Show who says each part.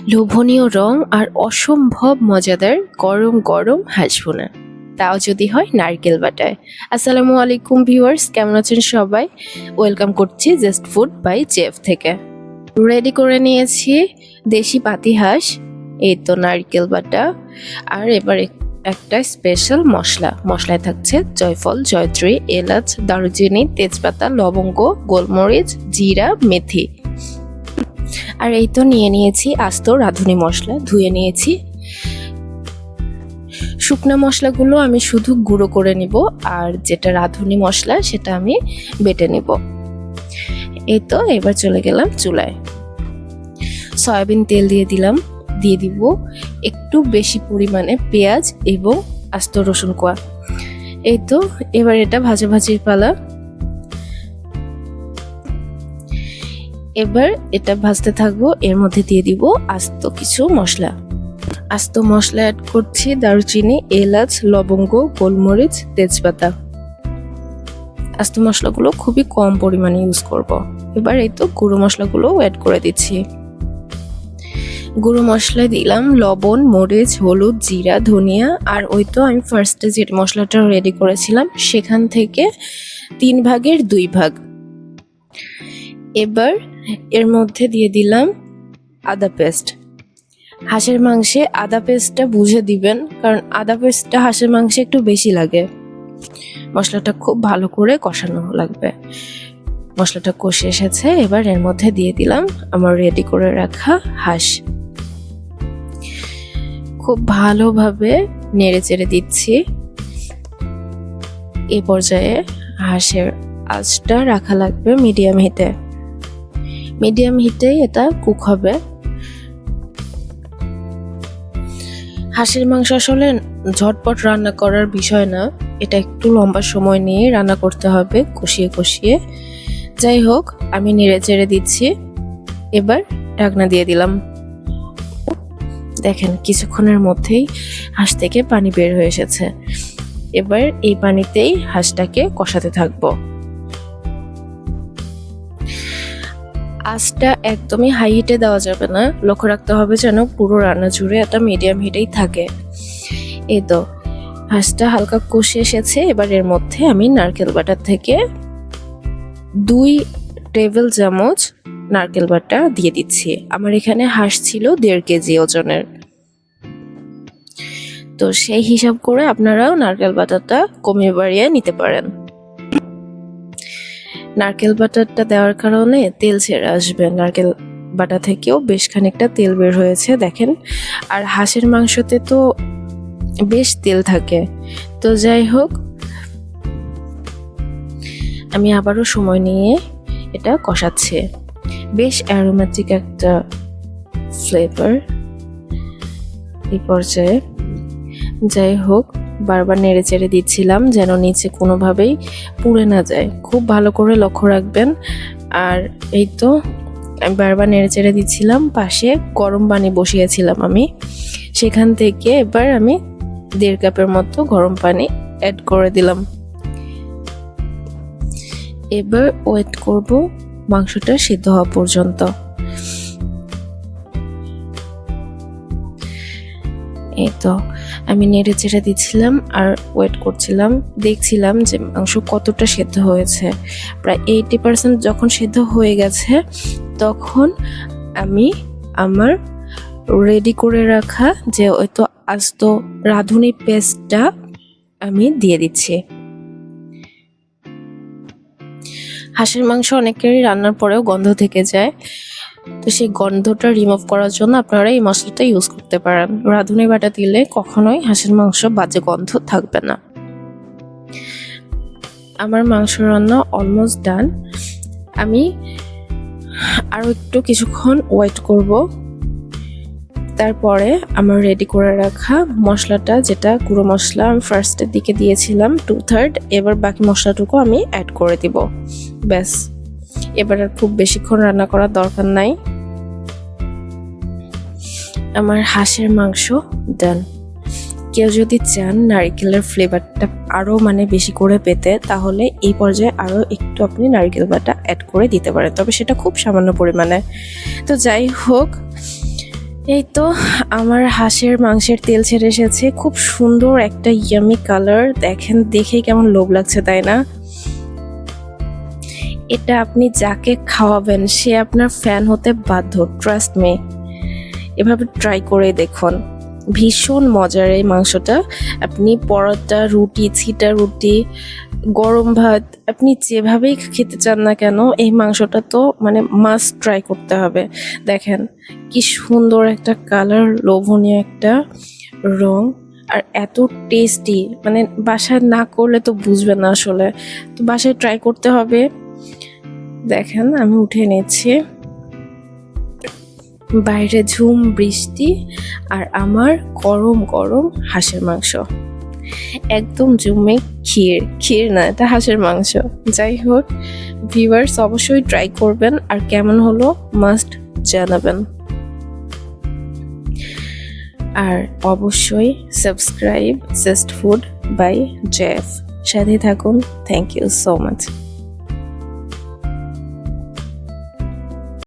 Speaker 1: লোভনীয় রং আর অসম্ভব মজাদার গরম গরম হাঁস ভুনা, তাও যদি হয় নারকেল বাটায়। আসসালামু আলাইকুম ভিউয়ার্স, কেমন আছেন সবাই? ওয়েলকাম করছি জাস্ট ফুড বাই চেফ থেকে। রেডি করে নিয়েছি দেশি পাতি হাঁস, এই তো নারকেল বাটা, আর এবার একটা স্পেশাল মশলায় থাকছে জয়ফল, জয়ত্রী, এলাচ, দারুচিনি, তেজপাতা, লবঙ্গ, গোলমরিচ, জিরা, মেথি। আর এই তো নিয়ে নিয়েছি আস্ত রাঁধুনি মশলা, ধুয়ে নিয়েছি। শুকনো মশলাগুলো আমি শুধু গুঁড়ো করে নিব, আর যেটা রাঁধুনি মশলা সেটা আমি বেটে নিব। এই তো এবার চলে গেলাম চুলায়। সয়াবিন তেল দিয়ে দিব একটু বেশি পরিমাণে পেঁয়াজ এবং আস্ত রসুন কোয়া। এই তো এবার এটা ভাজির পালা। এবার এটা ভাজতে থাকবো, এর মধ্যে দিয়ে দিব আস্ত কিছু মশলা। আস্ত মশলা অ্যাড করছি দারুচিনি, এলাচ, লবঙ্গ, গোলমরিচ, তেজপাতা। আস্ত মশলাগুলো খুবই কম পরিমাণে ইউজ করব। এবার এই তো গুঁড়ো মশলাগুলো অ্যাড করে দিচ্ছি। গুঁড়ো মশলা দিলাম লবণ, মরিচ, হলুদ, জিরা, ধনিয়া, আর ওই তো আমি ফার্স্টে যে মশলাটা রেডি করেছিলাম সেখান থেকে 3 ভাগের 2 ভাগ। এবার এর মধ্যে দিয়ে দিলাম আদা পেস্ট। হাঁসের মাংসে আদা পেস্টটা বুঝে দিবেন, কারণ আদা পেস্টটা হাঁসের মাংসে একটু বেশি লাগে। মশলাটা খুব ভালো করে কষানো লাগবে। মশলাটা কষে এসেছে, এবার এর মধ্যে দিয়ে দিলাম আমার রেডি করে রাখা হাঁস। খুব ভালোভাবে নেড়ে চেড়ে দিচ্ছি। এই পর্যায়ে হাঁসের আঁচটা রাখা লাগবে মিডিয়াম হিটে। মিডিয়াম হিটেই এটা কুক হবে। হাঁসের মাংস আসলে ঝটপট রান্না করার বিষয় না, এটা একটু লম্বা সময় নিয়ে রান্না করতে হবে, কষিয়ে। যাই হোক, আমি নেড়ে চেড়ে দিচ্ছি। এবার ঢাকনা দিয়ে দিলাম। দেখেন কিছুক্ষণের মধ্যেই হাঁস থেকে পানি বের হয়ে এসেছে। এবার এই পানিতেই হাঁসটাকে কষাতে থাকবো। আঁচটা একদমই হাই হিটে দেওয়া যাবে না, লক্ষ্য রাখতে হবে যেন পুরো রান্না জুড়ে একটা মিডিয়াম হিটেই থাকে। এই তো হাঁসটা হালকা কষে এসেছে। এবার এর মধ্যে আমি নারকেল বাটা থেকে 2 টেবিল চামচ নারকেল বাটা দিয়ে দিচ্ছি। আমার এখানে হাঁস ছিল 1.5 কেজি ওজনের, তো সেই হিসাব করে আপনারাও নারকেল বাটাটা কমিয়ে বাড়িয়ে নিতে পারেন। নারকেল বাটারটা দেওয়ার কারণে তেল ছেড়ে আসবে, নারকেল বাটা থেকেও বেশ খানিকটা তেল বের হয়েছে দেখেন। আর হাঁসের মাংসতে তো বেশ তেল থাকে। তো যাই হোক, আমি আবারও সময় নিয়ে এটা কষাচ্ছি। বেশ অ্যারোমেটিক একটা ফ্লেভার এই পর্যায়ে। যাই হোক, বারবার নেড়ে চেড়ে দিচ্ছিলাম যেন নিচে কোনোভাবেই পুড়ে না যায়, খুব ভালো করে লক্ষ্য রাখবেন। আর এই তো আমি বারবার নেড়ে চেড়ে দিচ্ছিলাম। পাশে গরম পানি বসিয়েছিলাম আমি, সেখান থেকে এবার আমি 1.5 কাপের মতো গরম পানি অ্যাড করে দিলাম। এবার ওয়েট করব মাংসটা সিদ্ধ হওয়া পর্যন্ত। এই তো আমি নেড়ে চেড়ে দিচ্ছিলাম আর ওয়েট করছিলাম, দেখছিলাম যে মাংস কতটা সেদ্ধ হয়েছে। প্রায় 80% যখন সেদ্ধ হয়ে গেছে, তখন আমি আমার রেডি করে রাখা যে ওই তো আস্ত রাঁধুনি পেস্টটা আমি দিয়ে দিচ্ছি। হাঁসের মাংস অনেকেরই রান্নার পরেও গন্ধ থেকে যায়, তো সেই গন্ধটা রিমুভ করার জন্য আপনারা এই মশলাটা ইউজ করতে পারেন। রাঁধুনি বাটা দিলে কখনোই হাঁসের মাংস বাজে গন্ধ থাকবে না। আমার মাংস রান্না অলমোস্ট ডান। আমি আরও একটু কিছুক্ষণ ওয়েট করব। তারপরে আমার রেডি করে রাখা মশলাটা, যেটা গুঁড়ো মশলা আমি ফার্স্টের দিকে দিয়েছিলাম 2/3, এবার বাকি মশলাটুকু আমি অ্যাড করে দিব। ব্যাস, এবার আর খুব বেশিক্ষণ রান্না করার দরকার নাই। আমার হাঁসের মাংস ডান। কেউ যদি চান নারকেলের ফ্লেভারটা আরও বেশি করে পেতে, তাহলে এই পর্যায়ে আরও একটু আপনি নারকেল বাটা অ্যাড করে দিতে পারেন, তবে সেটা খুব সামান্য পরিমাণে। তো যাই হোক, এই তো আমার হাঁসের মাংসের তেল ছেড়ে এসেছে, খুব সুন্দর একটা ইয়ামি কালার। দেখেন, দেখেই কেমন লোভ লাগছে, তাই না? এটা আপনি যাকে খাওয়াবেন সে আপনার ফ্যান হতে বাধ্য, ট্রাস্ট মি। এভাবে ট্রাই করে দেখুন, ভীষণ মজার এই মাংসটা। আপনি পরোটা, রুটি, ছিটা রুটি, গরম ভাত, আপনি যেভাবেই খেতে চান না কেন এই মাংসটা তো মানে মাস্ট ট্রাই করতে হবে। দেখেন কি সুন্দর একটা কালার, লোভনীয় একটা রং, আর এত টেস্টি, মানে বাসায় না করলে তো বুঝবেন না আসলে। তো বাসায় ট্রাই করতে হবে। দেখেন আমি উঠে নিচ্ছি, বাইরে ঝুম বৃষ্টি, আর আমার গরম গরম হাঁসের মাংস, একদম জমে ক্ষীর। ক্ষীর না, এটা হাঁসের মাংস। যাই হোক ভিউয়ার্স, অবশ্যই ট্রাই করবেন, আর কেমন হলো মাস্ট জানাবেন। আর অবশ্যই subscribe Just Food by Jeff, সাথে থাকুন। Thank you so much.